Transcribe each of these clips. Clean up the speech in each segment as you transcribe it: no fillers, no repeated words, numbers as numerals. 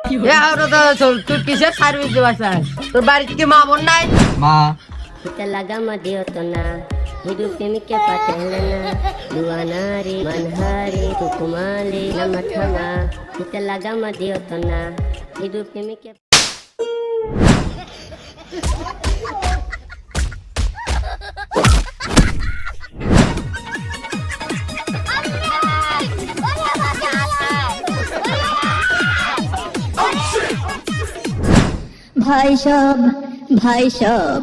তুই কিসের সার্ভিস দেওয়া চাস? তোর বাড়িতে কি মা বোন নাই? মা kita laga madiyo to na hidup kami kya patalana duanari manhari tukumali namathama kita laga madiyo to na hidup kami kya ভাই সব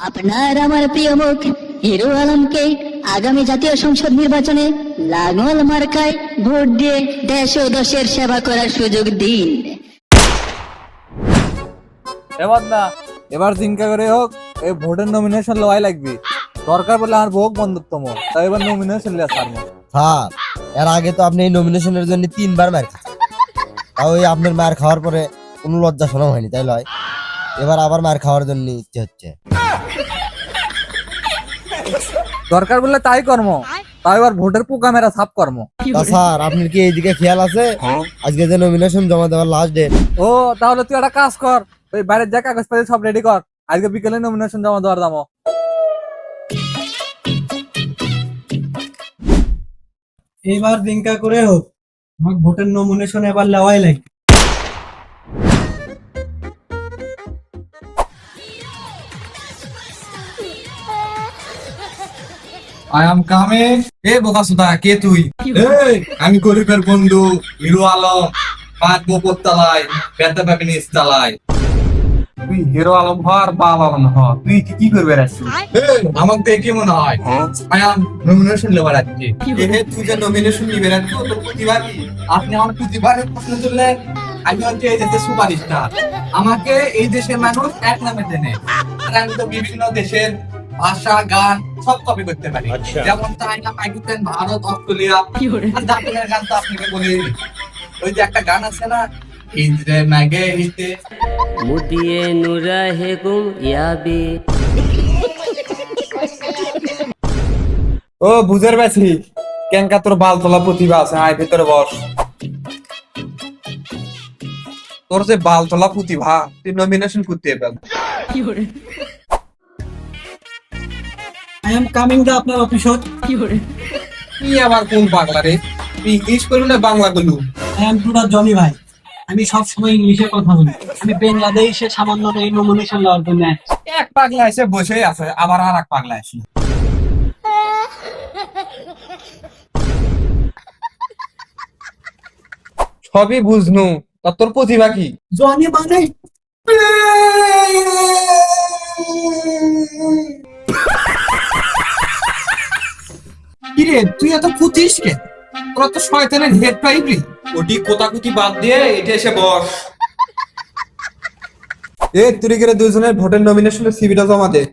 আপনার আমার প্রিয় মুখ হিরো আলমকে আগামী জাতীয় সংসদ নির্বাচনে লাঙ্গল মার্কায় ভোট দিয়ে দেশ ও দেশের সেবা করার সুযোগ দিন। এবার না, এবার চিন্তা করে হোক এই ভোটের নমিনেশন লওয়াই লাগবে। দরকার বলে আমার ভোগ বন্ধুত্তম, তাই এবার নমিনেশন লিয়া ছাড়বো। স্যার, এর আগে তো আপনি এই নমিনেশনের জন্য 3বার মার খাচ্ছেন, তাও এই আপনার মার খাওয়ার পরে কোনো লজ্জা শোনা হয়নি, তাই লয়? এবার আবার মার খাওয়ার জন্য ইচ্ছে হচ্ছে। দরকার বললে তাই কর্ম, তাই এবার ভোটের পোকা মেরা সাফ কর্ম। তা স্যার, আপনার কি এইদিকে খেয়াল আছে আজকে যে নমিনেশন জমা দেওয়ার লাস্ট ডেট? ও তাহলে তুই একটা কাজ কর, ওই বাইরের যা কাগজপাতি সব রেডি কর, আজকে বিকেলে নমিনেশন জমা দেওয়ার দামো। এইবার দিনকা করে হোক, আমার ভোটের নমিনেশন এবার লেওয়াই লাগবে। I am coming. বোকা সুদা, কে তুই? আমি গরিবের বন্ধু হিরো আলম, পাঁচবো পোতলায় বেতা পাবি নিচতলায়। তুই হিরো আলম হর বাল আলম হ, তুই কি করবে রাখছিস? আমাকে দেখে মনে হয় I am নমিনেশন লেবার আজকে। তুই যে নমিনেশন নিবে রাখছো, তোর প্রতিভা কি? আপনি আমার প্রতিভার প্রশ্ন তুললেন। আমি হচ্ছে এই দেশের সুপারস্টার, আমাকে এই দেশের মানুষ এক নামে চেনে। আর আমি তো বিভিন্ন দেশের ভাষা গান সব কপি করতে পারি, যেমন চাইনা, পাকিস্তান, ভারত, অস্ট্রেলিয়া। আর জাপানের গান তো আপনাকে বলি, ওই যে একটা গান আছে না, হিজরে ম্যাগে হিতে mudiye nurahe gum yabe ও বুঝার পাইছি কেনকা তোর বাল তোলা প্রতিভা আছে, আয় ভিতরে বস। তোর যে বাল তোলা প্রতিভা, তুই নমিনেশন করতে পারবি। আই এম কামিং দা আপনার অফিসত। তুই আবার কোন পাগলা রে? তুই ইংলিশ করলু না বাংলা করলু? I am to the Johnny ভাই, আমি সব সময় ইংলিশে কথা বলি। আমি বাংলাদেশে সামান্য এই নমিনেশন লওয়ার জন্য আসছি। এক পাগলা এসে বসেই আছে, আবার আর এক পাগলা এসে। সবই বুঝনু, তা তোর প্রতিভা কি? জনি মানে কিরে তুই এত পুতিস কে? তোরা তো শয়তানের হেড পাইবি। ওটি কোতাকুতি বাদ দিয়ে এটা এসে বস। তুই করে দুজনের ভোটের নমিনেশনের সিভিটা জমা দে।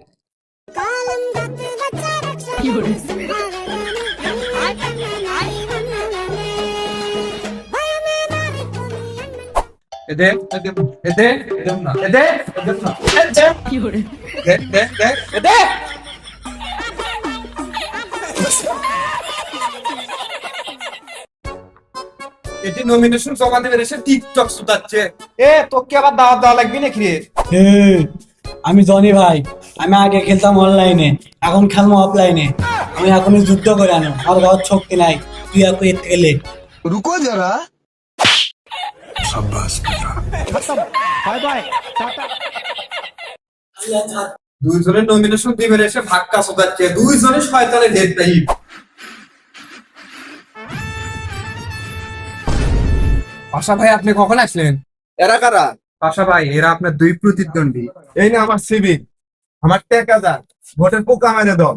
এদে এদে এদে এদে না এদে এদে না এদে কি করে দে দে দে এদে। এটি নমিনেশন জমা দেবে এসে টিকটক সুতাচ্ছে। তোকে আবার দাওয়াত দেওয়া লাগবে নাকি রে? আমি জনি ভাই, আমি আগে খেলতাম অনলাইনে, এখন খেলবো অফলাইনে। আমি এখনই যুদ্ধ করে আনো, আমার গাওয়ার শক্তি নাই, তুই এখন এর থেকে লে। রুকো যারা। দুইজনের নমিনেশন দিবে এসে ভাক্কা সুতাচ্ছে, দুইজনে শয়তানের হেড টাইপ। পাশা ভাই আপনি কখন আসলেন? এরা কারা? পাশা ভাই এরা আপনার দুই প্রতিদ্বন্দ্বী। এই না আমার সিভি, আমার টাকা দাও, ভোটের পোকা মেরে দাও।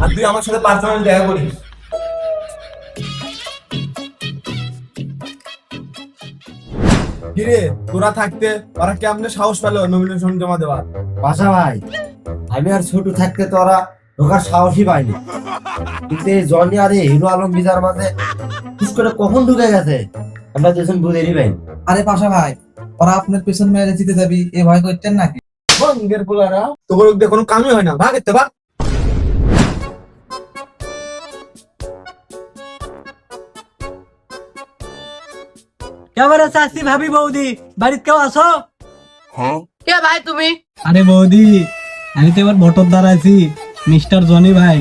আর তুই আমার সাথে পার্সোনাল দেখা করিস। কিরে তোরা থাকতে ওরা কেমনে সাহস পেল নমিনেশন জমা দেওয়ার? বাসা ভাই, আমি আর ছোট থাকতে তো ওরা ঢোকার সাহসই পাইনি, কিন্তু এই জনি আর এই হিরো আলম বিজার মাঝে খুশ করে কখন ঢুকে গেছে আমরা যেসব বুঝেরই পাই। আরে পাশা ভাই, ওরা আপনার পেছন মেরে জিতে যাবি এ ভয় করতেন নাকি? বঙ্গের পোলারা তোর কোনো কামই হয় না, ভাগ এতে ভাগ। এবারে চাষি ভাবি বৌদি বাড়িতে কেউ আসো? কে ভাই তুমি? আরে বৌদি, আমি তো এবার ভোটর দাঁড়াইছি, মিস্টার জনি ভাই।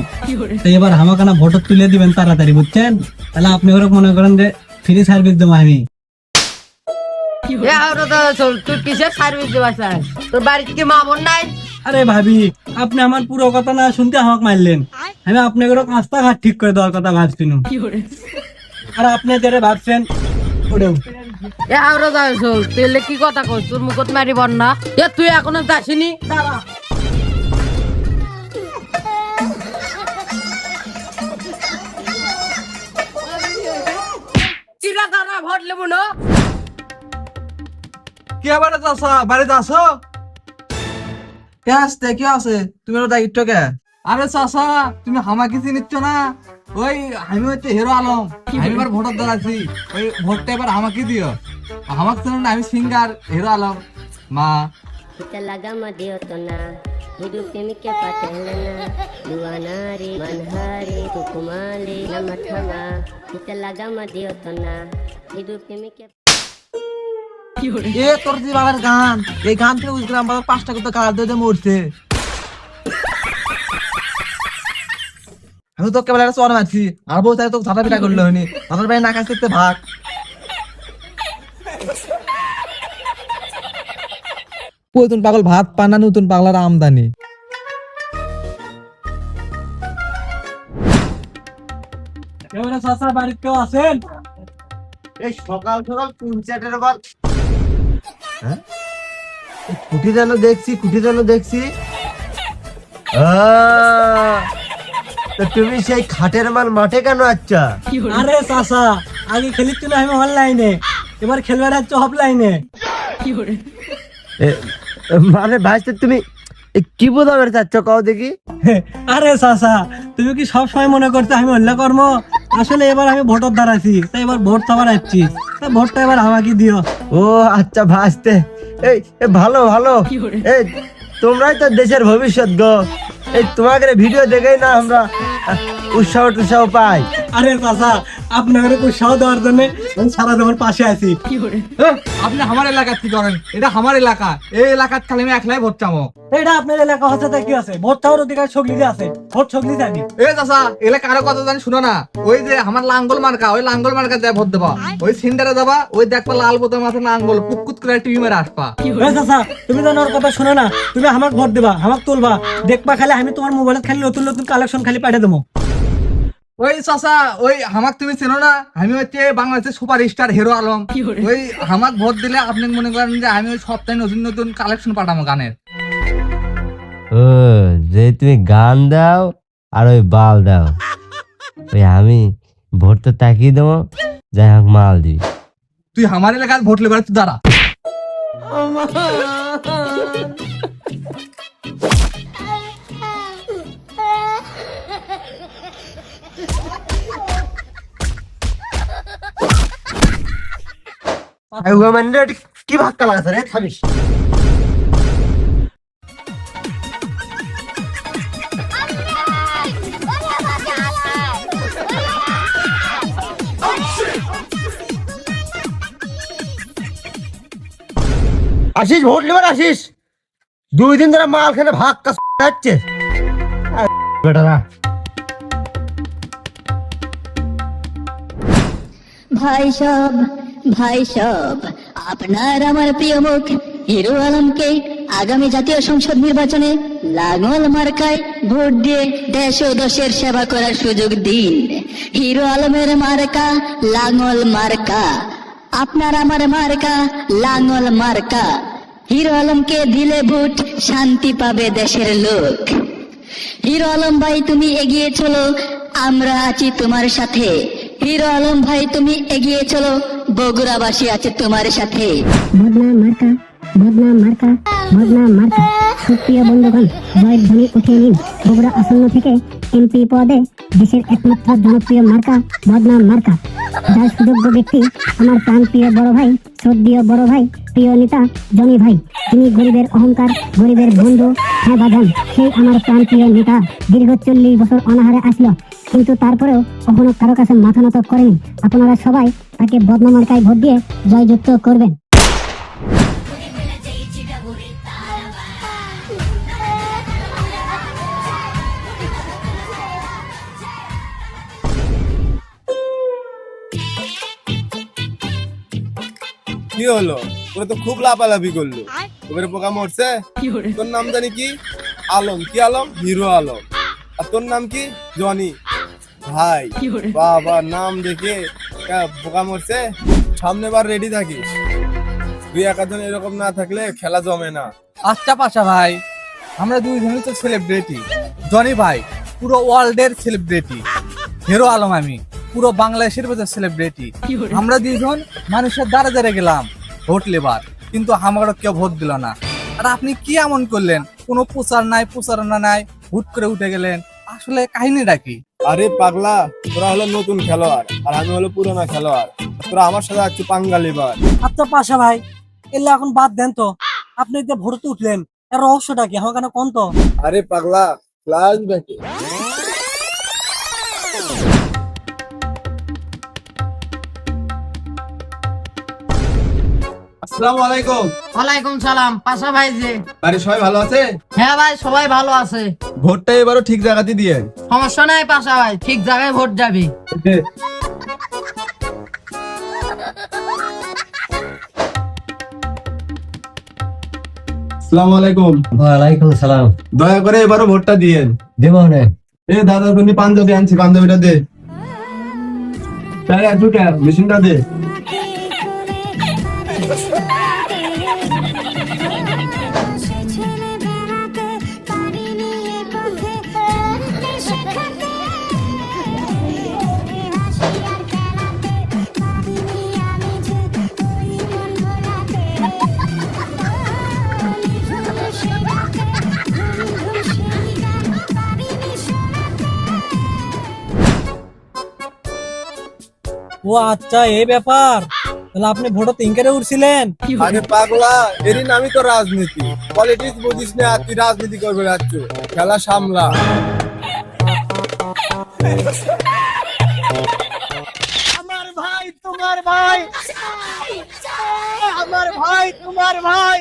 তো এবার আমাকে না ভোটর তুলে দিবেন তাড়াতাড়ি, বুঝছেন? তাহলে আপনি ওরা মনে করেন যে ফ্রি সার্ভিস দেবো আমি। এ আরো তো চল, তুই কিসের সার্ভিস দেওয়া চাস? তোর বাড়িতে কি মা বোন নাই? আরে ভাবি, আপনি আমার পুরো কথা না শুনতে আমাকে মারলেন। আমি আপনাকে রাস্তাঘাট ঠিক করে দেওয়ার কথা ভাবছি না। আর আপনি যারা ভাবছেন ওটাও। এ আরো যাও চল, তুই কি কথা কস? তোর মুখত মারি বন্যা। এ তুই এখনো যাসনি? দাঁড়া। চিরা দাঁড়া, ভোট লেবু না? কি আবার চাষা বাড়িতে আসো? কে আসতে কি আছে? তুমি ওর দায়িত্ব কে? আরে চাষা, তুমি আমাকে চিনিচ্ছ না? ওই আমি হচ্ছে হিরো আলম, আমি এবার ভোটার দাঁড়াচ্ছি। ওই ভোটটা এবার আমাকে দিও। আমাকে চেনো না? আমি সিঙ্গার হিরো আলম। মা Kita laga madio tona, hidup ini ke patelana, dua nari manhari tukumali nama thama. Kita laga madio tona, hidup ini ke এ তোর যে বাবার গান, এই গান থেকে বুঝলাম বাবা 5টা কত কাল দিয়ে মরছে। আমি তো কেবল একটা চর মারছি, আর বউ তাই তো ঝাঁটা পিটা করলো হয়নি। ঝাঁটার ভাই না কাছ থেকে ভাগ। নতুন পাগল ভাত পানা, নতুন পাগলার আমদানি। এবারে চাচা বাড়িতে কেউ আছেন? এই সকাল সকাল 3-4 বার কুটি যেন দেখছি। তা তুমি সেই খাটের মাল মাঠে কেন আচ্ছা? আরে চাচা, আগে খেলিছিল আমি অনলাইনে, এবার খেলবার হচ্ছে অফলাইনে। মানে ভাইস্তে তুমি কি বোঝাবে চাচ্ছ কও দেখি? আরে চাচা, তুমি কি সব সময় মনে করছো আমি অন্য কর্ম? আসলে এবার আমি ভোটার দাঁড়াচ্ছি, তাই এবার ভোট চাবার আসছি। তাই ভোটটা এবার আমাকে দিও। ও আচ্ছা ভাইস্তে, এই ভালো এই তোমরাই তো দেশের ভবিষ্যৎ গো। এই তোমাদের ভিডিও দেখেই না আমরা উৎসাহ পাই। আরে চাচা, আপনার উৎসাহ দেওয়ার জন্য আমি সারা তোমার পাশে আছি। আপনি আমার এলাকার কি করেন? এটা আমার এলাকা। এই এলাকার খালি আমি একলাই ভোট চামো। এটা আপনার এলাকা হচ্ছে তাই কি আছে? ভোট চাওয়ার অধিকার সকলিতে আছে, ভোট সকলি জানি। এ চাচা, এলাকা আরো কথা জানি শুনো না? ওই যে আমার লাঙ্গল মার্কা, ওই লাঙ্গল মার্কা দেয় ভোট দেবা। ওই সিন্ডারে যাবা, ওই দেখবা লাল বোতাম মাথা লাঙ্গল পুকুত করে টিভি মেরে আসবা। চাচা, তুমি জানো ওর কথা শোনো না? তুমি আমাকে ভোট দেবা, আমাকে তুলবা, দেখবা খালি আমি তোমার মোবাইলে খালি নতুন কালেকশন খালি পাঠিয়ে দেবো। ওই চাচা, ওই আমাকে তুমি চেনো না? আমি হচ্ছে বাংলাদেশের সুপারস্টার হিরো আলম। ওই আমাকে ভোট দিলে আপনি মনে করেন যে আমি ওই সপ্তাহে নতুন কালেকশন পাঠাবো গানের। ও যে তুমি গান দাও আর ওই বাল দাও, ওই আমি ভোট তো তাকিয়ে দেবো, যাই হোক মাল দিবি। তুই আমার এলাকার ভোট লেবার তুই দাঁড়া। কি ভাক্কা লাগাছে রে? থামিস। আসিস ভোট নেবার আসিস? 2 দিন ধরে মাল খেলে ভাগ কাজ যাচ্ছে বেটারা। ভাই সব আপনার আমার প্রিয় মুখ হিরো আলমকে আগামী জাতীয় সংসদ নির্বাচনে লাঙ্গল মার্কায় ভোট দিয়ে দেশ ও দশের সেবা করার সুযোগ দিন। হিরো আলমের মার্কা লাঙ্গল মার্কা, আপনার আমার মার্কা লাঙ্গল মার্কা। হিরো আলমকে দিলে ভোট, শান্তি পাবে দেশের লোক। হিরো আলম ভাই তুমি এগিয়ে চলো, আমরা আছি তোমার সাথে। হিরো আলম ভাই তুমি এগিয়ে চলো, বগুড়াবাসী আছে তোমার সাথে। সুপ্রিয় বন্ধুগণ, জয়ধ্বনি উঠিয়ে নিন। বগুড়া আসন্ন থেকে এমপি পদে দেশের একমাত্র জনপ্রিয় মার্কা বদনাম মার্কা, যার সুযোগ্য ব্যক্তি আমার প্রাণপ্রিয় বড় ভাই, শ্রদ্ধেয় বড় ভাই, প্রিয় নেতা জনি ভাই। তিনি গরিবের অহংকার, গরিবের বন্ধু। হ্যাঁ বাজান, সেই আমার প্রাণপ্রিয় নেতা দীর্ঘ 40 বছর অনাহারে আসলো, কিন্তু তারপরেও কখনো কারো কাছে মাথা নত করেনি। আপনারা সবাই তাকে বদনা মার্কায় ভোট দিয়ে জয়যুক্ত করবেন। কি হলো? ওরা তো খুব লাফালাফি করলো। তোর পোকা মরছে? তোর নাম জানি কি? আলম। কি আলম? হিরো আলম। আর তোর নাম কি? জনি। ভাই বাবা, নাম দেখে পোকা মরছে। সামনে বার রেডি থাকিস। তুই একাজন এরকম না থাকলে খেলা জমে না। আচ্ছা পাশা ভাই, আমরা দুইজনই তো সেলিব্রিটি। জনি ভাই পুরো ওয়ার্ল্ডের সেলিব্রিটি, হিরো আলম আমি পুরো বাংলাদেশের মধ্যে সেলিব্রিটি। আমরা দুইজন মানুষের দ্বারা দ্বারা গেলাম ভোট লেবার, কিন্তু আমার কেউ ভোট দিল না। আর আপনি কি এমন করলেন? কোনো প্রচার নাই, প্রচারণা নাই, হুট করে উঠে গেলেন। আসলে কাহিনীটা কি? আরে পাগলা, তোরা হলো নতুন খেলোয়াড় আর আমি হলো পুরোনো খেলোয়াড়। তোরা আমার সাথে আছি পাঙ্গা লেবার। আচ্ছা পাশা ভাই, এলে এখন বাদ দেন তো। আপনি যে ভোটে উঠলেন, এর রহস্যটা কি? আমার কেন কোন তো? আরে পাগলা, ক্লাস ব্যাকে। আসসালামু আলাইকুম। ওয়ালাইকুম সালাম। পাশা ভাই যে, বাড়ির সবাই ভালো আছে? হ্যাঁ ভাই সবাই ভালো আছে। ভোটটা এবারও ঠিক জায়গাতে দিয়ে। সমস্যা নাই পাশা ভাই, ঠিক জায়গায় ভোট যাবে। আসসালামু আলাইকুম। ওয়ালাইকুম সালাম। দয়া করে এবারও ভোটটা দিয়েন। দেব না। এ দাদা, তুমি পাঞ্জাবি আনছি, পাঞ্জাবিটা দে। তাই একটু মেশিনটা দে। ও আচ্ছা, এই ব্যাপার। তাহলে আপনি ভোটে তিনকারে উঠছিলেন? আরে পাগলা, এরই নামই তো রাজনীতি। পলিটিক্স বুঝিস না, তুই রাজনীতি করবে যাচ্ছ। খেলা সামলা। আমার ভাই তোমার ভাই, আমার ভাই তোমার ভাই।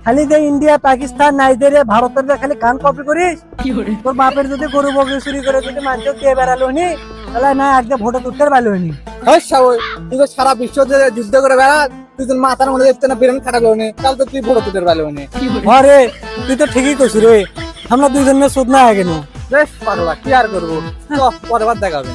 খালি যে ইন্ডিয়া, পাকিস্তান, নাইজেরিয়া, ভারতের যে খালি গান কপি করিস। তোর বাপের যদি গরু বকরি চুরি করে যদি মানুষ দিয়ে বেড়ালো নি, তাহলে না একদম ভোটে তুলতে পারলো নি। তুই তো সারা বিশ্ব যুদ্ধ করে বেড়াস, তুই তোর মাথার মধ্যে দেখতে না বিরান খাটা করনি, তাহলে তো তুই ভোট তুলতে পারলো নি। আরে তুই তো ঠিকই কইছিস রে, আমরা দুইজনে সুদ না গেল। বেশ পাগলা, কি আর করবো? পরে বার দেখা হবে।